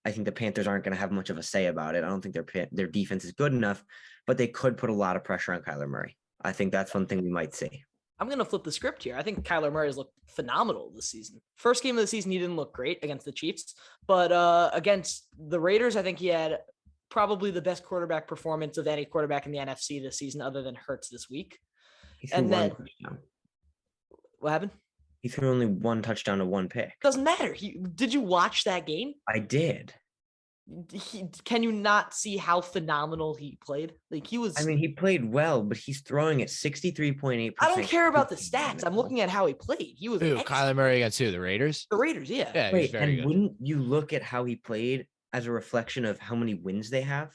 I think the Panthers aren't going to have much of a say about it. I don't think their defense is good enough, but they could put a lot of pressure on Kyler Murray. I think that's one thing we might see. I'm going to flip the script here. I think Kyler Murray has looked phenomenal this season. First game of the season, he didn't look great against the Chiefs, but against the Raiders, I think he had probably the best quarterback performance of any quarterback in the NFC this season, other than Hurts this week. And then what happened? He threw only 1 touchdown to 1 pick. Doesn't matter. Did you watch that game? I did. Can you not see how phenomenal he played? Like he was. I mean, he played well, but he's throwing at 63.8%. I don't care about the stats. I'm looking at how he played. He was. Kyler Murray against who? The Raiders? The Raiders, yeah. Yeah, wait, and good. Wouldn't you look at how he played as a reflection of how many wins they have?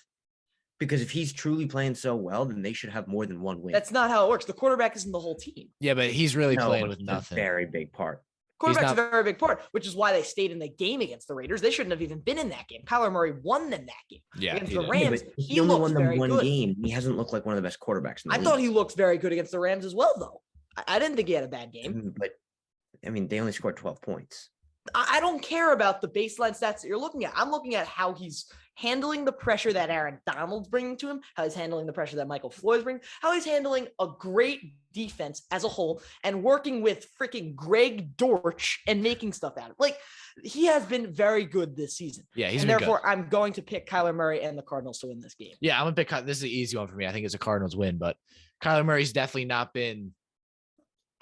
Because if he's truly playing so well, then they should have more than 1 win. That's not how it works. The quarterback isn't the whole team. Yeah, but he's really playing with nothing. A very big part. Quarterback's a very big part, which is why they stayed in the game against the Raiders. They shouldn't have even been in that game. Kyler Murray won them that game. Yeah, against the Rams. Yeah, he only won them 1 game. He hasn't looked like one of the best quarterbacks in the league. I thought he looked very good against the Rams as well, though. I didn't think he had a bad game. But, I mean, they only scored 12 points. I don't care about the baseline stats that you're looking at. I'm looking at how he's handling the pressure that Aaron Donald's bringing to him, how he's handling the pressure that Michael Floyd's bringing, how he's handling a great defense as a whole and working with freaking Greg Dortch and making stuff out of it. Like, he has been very good this season. Yeah, he's and been therefore good. I'm going to pick Kyler Murray and the Cardinals to win this game. Yeah, I'm gonna pick. This is an easy one for me. I think it's a Cardinals win, but Kyler Murray's definitely not been,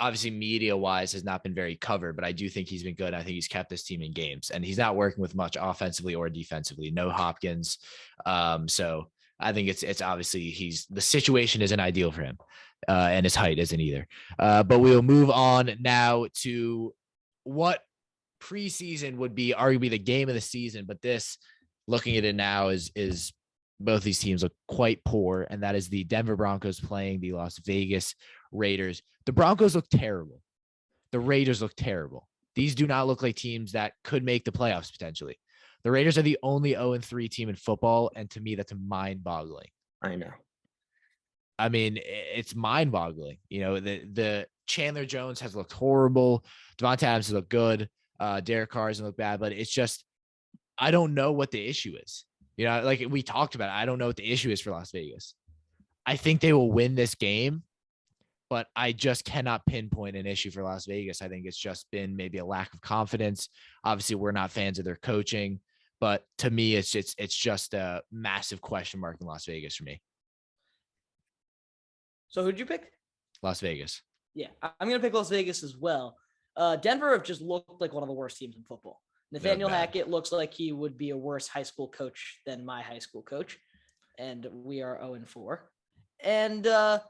obviously media-wise, has not been very covered, but I do think he's been good. I think he's kept this team in games, and he's not working with much offensively or defensively. No Hopkins. So I think it's obviously the situation isn't ideal for him, and his height isn't either. But we'll move on now to what preseason would be arguably the game of the season, but this, looking at it now, is both these teams look quite poor, and that is the Denver Broncos playing the Las Vegas Raiders. The Broncos look terrible. The Raiders look terrible. These do not look like teams that could make the playoffs potentially. The Raiders are the only 0-3 team in football, and to me, that's mind-boggling. I know. I mean, it's mind-boggling. You know, the Chandler Jones has looked horrible. Devontae Adams has looked good. Derek Carr hasn't looked bad, but it's just I don't know what the issue is. You know, like we talked about it, I don't know what the issue is for Las Vegas. I think they will win this game, but I just cannot pinpoint an issue for Las Vegas. I think it's just been maybe a lack of confidence. Obviously, we're not fans of their coaching, but to me, it's just a massive question mark in Las Vegas for me. So who'd you pick? Las Vegas. Yeah, I'm going to pick Las Vegas as well. Denver have just looked like one of the worst teams in football. Nathaniel Hackett looks like he would be a worse high school coach than my high school coach. And we are 0-4. And that's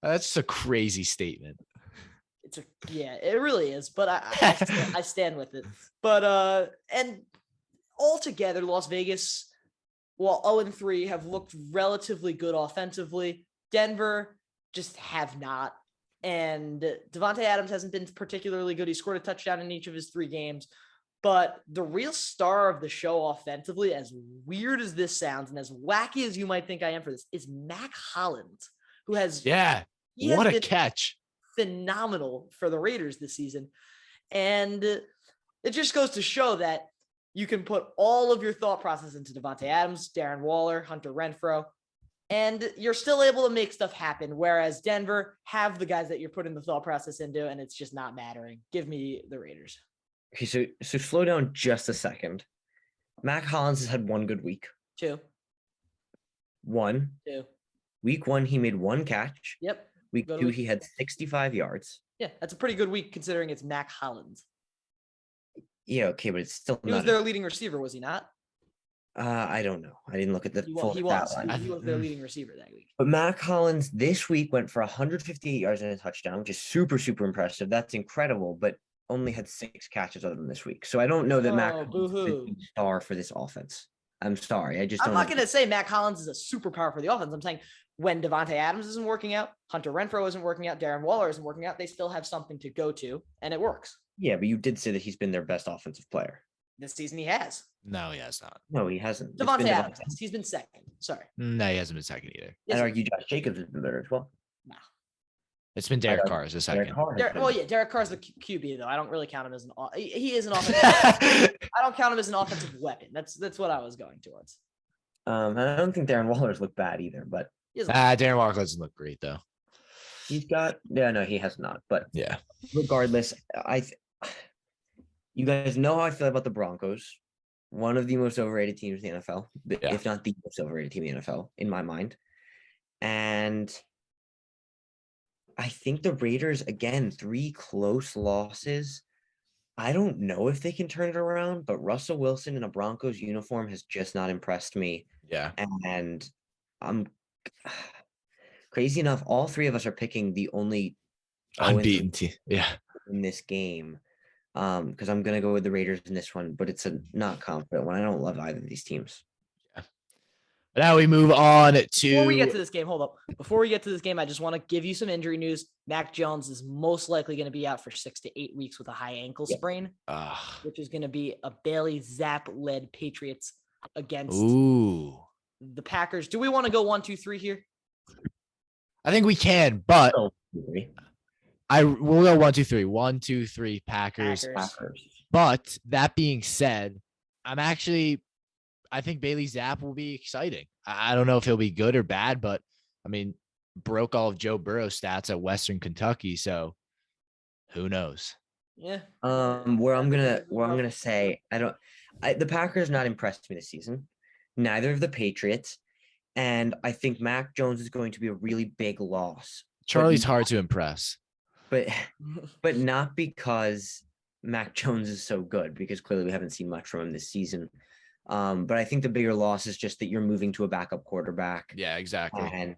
just a crazy statement. Yeah, it really is. But I stand with it. But and altogether, Las Vegas, while 0-3, have looked relatively good offensively. Denver just have not. And Devontae Adams hasn't been particularly good. He scored a touchdown in each of his 3 games. But the real star of the show offensively, as weird as this sounds and as wacky as you might think I am for this, is Mac Hollins, who has what a catch. Phenomenal for the Raiders this season. And it just goes to show that you can put all of your thought process into Devontae Adams, Darren Waller, Hunter Renfrow, and you're still able to make stuff happen. Whereas Denver have the guys that you're putting the thought process into, and it's just not mattering. Give me the Raiders. Okay, so slow down just a second. Mac Hollins has had 1 good week. 2. 1. 2. Week 1, he made 1 catch. Yep. Week 2, he had 65 yards. Yeah, that's a pretty good week considering it's Mac Hollins. Yeah, okay, but it's still he was their leading receiver, was he not? I don't know. I didn't look at the full He was their leading receiver that week. But Mac Hollins this week went for 158 yards and a touchdown, which is super, super impressive. That's incredible, but only had 6 catches other than this week. So I don't know that Mac Hollins is a star for this offense. I'm sorry. I'm not going to say Mac Hollins is a superpower for the offense. I'm saying when Devontae Adams isn't working out, Hunter Renfrow isn't working out, Darren Waller isn't working out, they still have something to go to, and it works. Yeah, but you did say that he's been their best offensive player. This season he has. No, he has not. No, he hasn't. Devontae Adams. He's been second. Sorry. No, he hasn't been second either. I'd argue Josh Jacobs has been better as well. No. It's been Derek Carr as a second. Derek Carr's the QB though. I don't really count him as he is an offensive. I don't count him as an offensive weapon. That's what I was going towards. I don't think Darren Waller's looked bad either, but Darren Waller doesn't look great though. He has not. But yeah, regardless, you guys know how I feel about the Broncos. One of the most overrated teams in the NFL, if not the most overrated team in the NFL, in my mind. And I think the Raiders, again, 3 close losses. I don't know if they can turn it around, but Russell Wilson in a Broncos uniform has just not impressed me. Yeah. And I'm crazy enough, all 3 of us are picking the only unbeaten team in this game. Because I'm gonna go with the Raiders in this one, but it's a not confident one. I don't love either of these teams. Yeah. But now we move on to Before we get to this game, hold up. Before we get to this game, I just want to give you some injury news. Mac Jones is most likely going to be out for 6 to 8 weeks with a high ankle sprain, which is going to be a Bailey Zapp-led Patriots against the Packers. Do we want to go 1, 2, 3 here? I think we can, but we'll go 1, 2, 3. 1, 2, 3, Packers. But that being said, I think Bailey Zapp will be exciting. I don't know if he'll be good or bad, but I mean, broke all of Joe Burrow's stats at Western Kentucky, so who knows? Yeah. Where I'm gonna say the Packers not impressed me this season. Neither of the Patriots, and I think Mac Jones is going to be a really big loss. Charlie's hard to impress. But not because Mac Jones is so good, because clearly we haven't seen much from him this season. But I think the bigger loss is just that you're moving to a backup quarterback. Yeah, exactly. And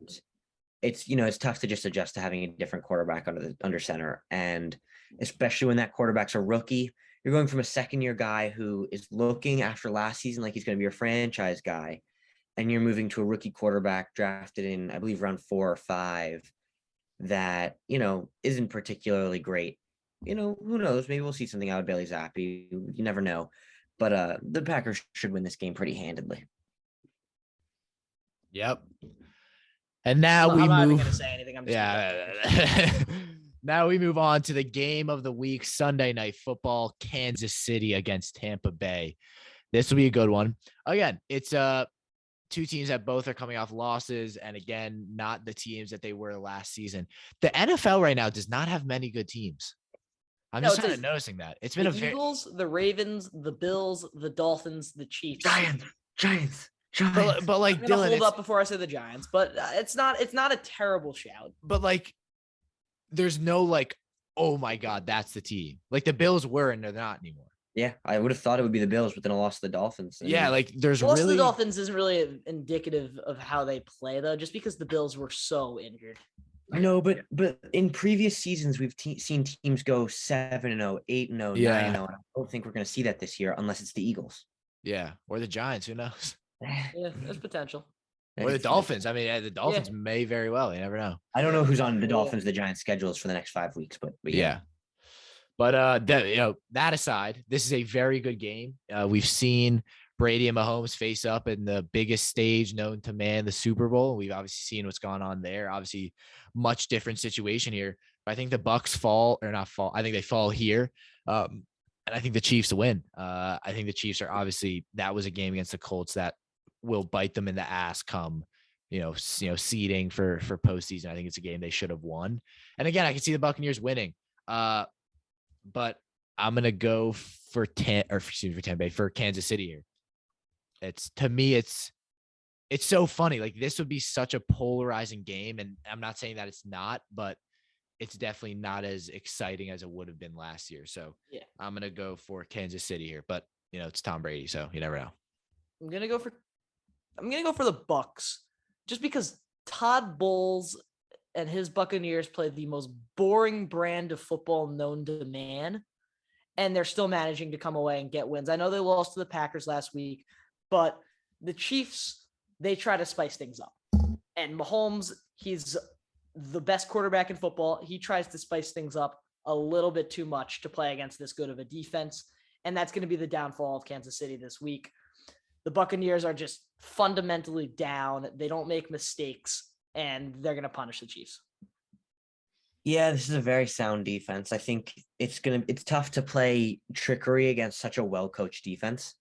it's tough to just adjust to having a different quarterback under center. And especially when that quarterback's a rookie, you're going from a second-year guy who is looking after last season like he's going to be your franchise guy, and you're moving to a rookie quarterback drafted in, I believe, round 4 or 5. That, isn't particularly great. Who knows? Maybe we'll see something out of Bailey Zapp. You never know. But the Packers should win this game pretty handedly. Yep. And now Well, we I'm not even move. going to say anything. I'm just Yeah. Now we move on to the game of the week, Sunday Night Football, Kansas City against Tampa Bay. This will be a good one. Again, it's two teams that both are coming off losses, and again, not the teams that they were last season. The NFL right now does not have many good teams. I'm just kind of noticing that. It's been the Eagles, the Ravens, the Bills, the Dolphins, the Chiefs. Giants. But like I'm gonna Dylan, hold up before I say the Giants, but it's not a terrible shout. But like, there's no like, oh my God, that's the team. Like the Bills were, and they're not anymore. Yeah, I would have thought it would be the Bills, but then I lost the Dolphins. Yeah, like there's loss really the Dolphins isn't really indicative of how they play though, just because the Bills were so injured. I know, but in previous seasons we've seen teams go 7-0, 8-0, 9-0. I don't think we're going to see that this year unless it's the Eagles. Yeah, or the Giants. Who knows? Yeah, there's potential. Or the Dolphins. I mean, the Dolphins may very well. You never know. I don't know who's on the Dolphins, the Giants schedules for the next 5 weeks, but yeah. But that aside, this is a very good game. We've seen Brady and Mahomes face up in the biggest stage known to man, the Super Bowl. We've obviously seen what's gone on there. Obviously, much different situation here. But I think the Bucs I think they fall here. And I think the Chiefs win. I think the Chiefs are obviously, that was a game against the Colts that will bite them in the ass come, seeding for postseason. I think it's a game they should have won. And again, I can see the Buccaneers winning. But I'm gonna go for Tampa Bay, for Kansas City here. To me, it's so funny. Like this would be such a polarizing game, and I'm not saying that it's not, but it's definitely not as exciting as it would have been last year. So yeah, I'm gonna go for Kansas City here. But it's Tom Brady, so you never know. I'm gonna go for the Bucs, just because Todd Bowles and his Buccaneers play the most boring brand of football known to man, and they're still managing to come away and get wins. I know they lost to the Packers last week, but the Chiefs, they try to spice things up. And Mahomes, he's the best quarterback in football. He tries to spice things up a little bit too much to play against this good of a defense, and that's going to be the downfall of Kansas City this week. The Buccaneers are just fundamentally down. They don't make mistakes, and they're going to punish the Chiefs. Yeah, this is a very sound defense. I think it's tough to play trickery against such a well-coached defense.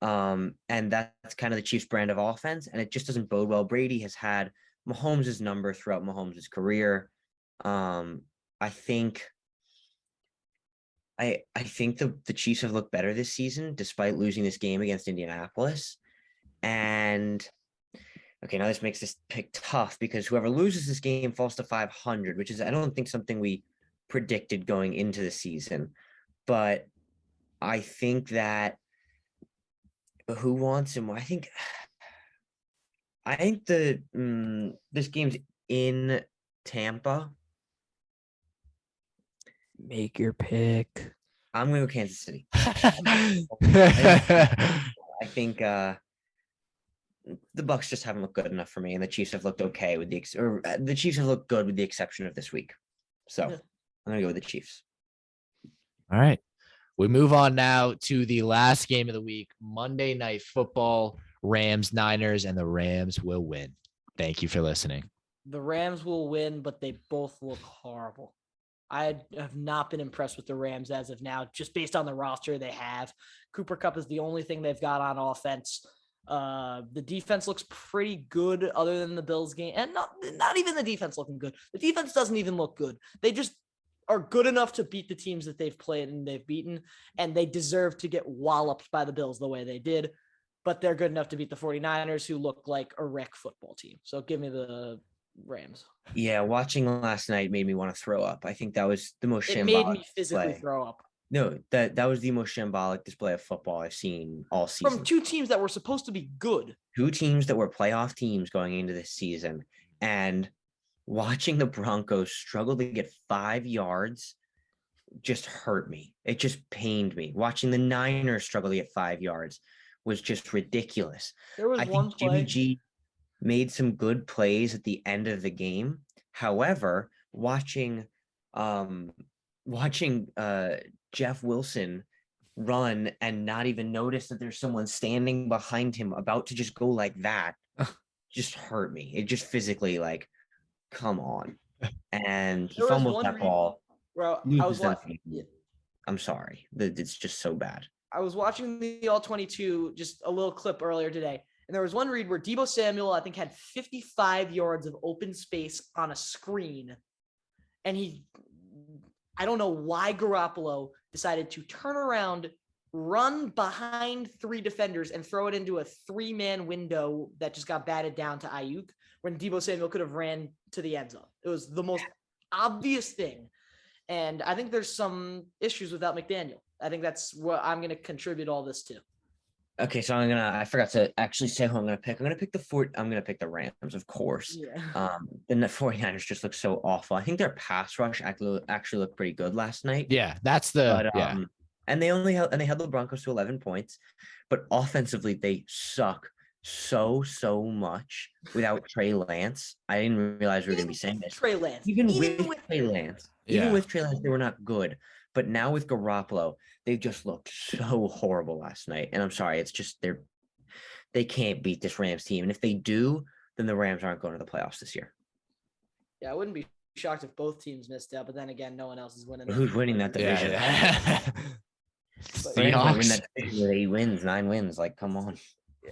And that's kind of the Chiefs' brand of offense, and it just doesn't bode well. Brady has had Mahomes' number throughout Mahomes' career. I think the Chiefs have looked better this season despite losing this game against Indianapolis. And okay, now this makes this pick tough because whoever loses this game falls to 500, which is, I don't think, something we predicted going into the season. But I think that who wants him? I think this game's in Tampa. Make your pick. I'm going to go Kansas City. I think the Bucs just haven't looked good enough for me, and the Chiefs have looked okay the Chiefs have looked good with the exception of this week. So I'm going to go with the Chiefs. All right. We move on now to the last game of the week, Monday Night Football, Rams, Niners, and the Rams will win. Thank you for listening. The Rams will win, but they both look horrible. I have not been impressed with the Rams as of now, just based on the roster they have. Cooper Kupp is the only thing they've got on offense. The defense looks pretty good other than the Bills game. And not even the defense looking good. The defense doesn't even look good. They just are good enough to beat the teams that they've played and they've beaten, and they deserve to get walloped by the Bills the way they did, but they're good enough to beat the 49ers, who look like a wreck football team. So give me the Rams. Yeah, watching last night made me want to throw up. I think that was the most shambolic. It made me physically throw up. No, that was the most shambolic display of football I've seen all season. From two teams that were supposed to be good. Two teams that were playoff teams going into this season. And watching the Broncos struggle to get 5 yards just hurt me. It just pained me. Watching the Niners struggle to get 5 yards was just ridiculous. There was one play. Jimmy G made some good plays at the end of the game. However, watching Jeff Wilson run and not even notice that there's someone standing behind him about to just go like that just hurt me. It just physically like, come on. And he There was fumbles one that ball. Bro, Loses them. I'm sorry. It's just so bad. I was watching the All 22, just a little clip earlier today, and there was one read where Deebo Samuel, I think, had 55 yards of open space on a screen, and I don't know why Garoppolo decided to turn around, run behind 3 defenders, and throw it into a 3-man window that just got batted down to Ayuk when Deebo Samuel could have ran to the end zone. It was the most obvious thing. And I think there's some issues without McDaniel. I think that's what I'm going to contribute all this to. Okay, so I forgot to actually say who I'm going to pick. I'm going to pick the Rams, of course. Yeah. Then the 49ers just look so awful. I think their pass rush actually looked pretty good last night. Yeah, that's and they held the Broncos to 11 points, but offensively they suck so much without Trey Lance. I didn't realize we were going to be saying this. Trey Lance. Even with Trey Lance, they were not good. But now with Garoppolo, they just looked so horrible last night. And I'm sorry, it's just they can't beat this Rams team. And if they do, then the Rams aren't going to the playoffs this year. Yeah, I wouldn't be shocked if both teams missed out. But then again, no one else is winning. Who's winning that division? Yeah. Seahawks win that division with 8 wins, 9 wins. Like, come on. Yeah.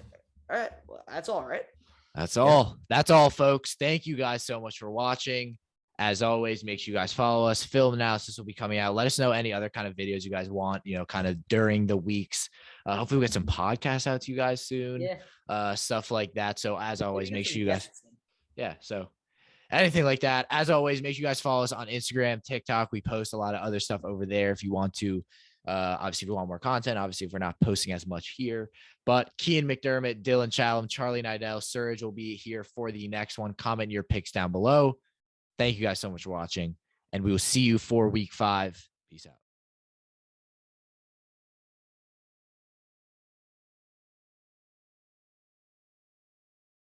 All right. Well, that's all right. That's all. Yeah. That's all, folks. Thank you guys so much for watching. As always, make sure you guys follow us. Film analysis will be coming out. Let us know any other kind of videos you guys want, kind of during the weeks. Hopefully we'll get some podcasts out to you guys soon. Yeah. Stuff like that. So as always, make sure you guys, so anything like that. As always, make sure you guys follow us on Instagram, TikTok. We post a lot of other stuff over there if you want to. Obviously, if you want more content, obviously, if we're not posting as much here. But Kian McDermott, Dylan Chalem, Charlie Nidell, Surge will be here for the next one. Comment your picks down below. Thank you guys so much for watching, and we will see you for week 5. Peace out.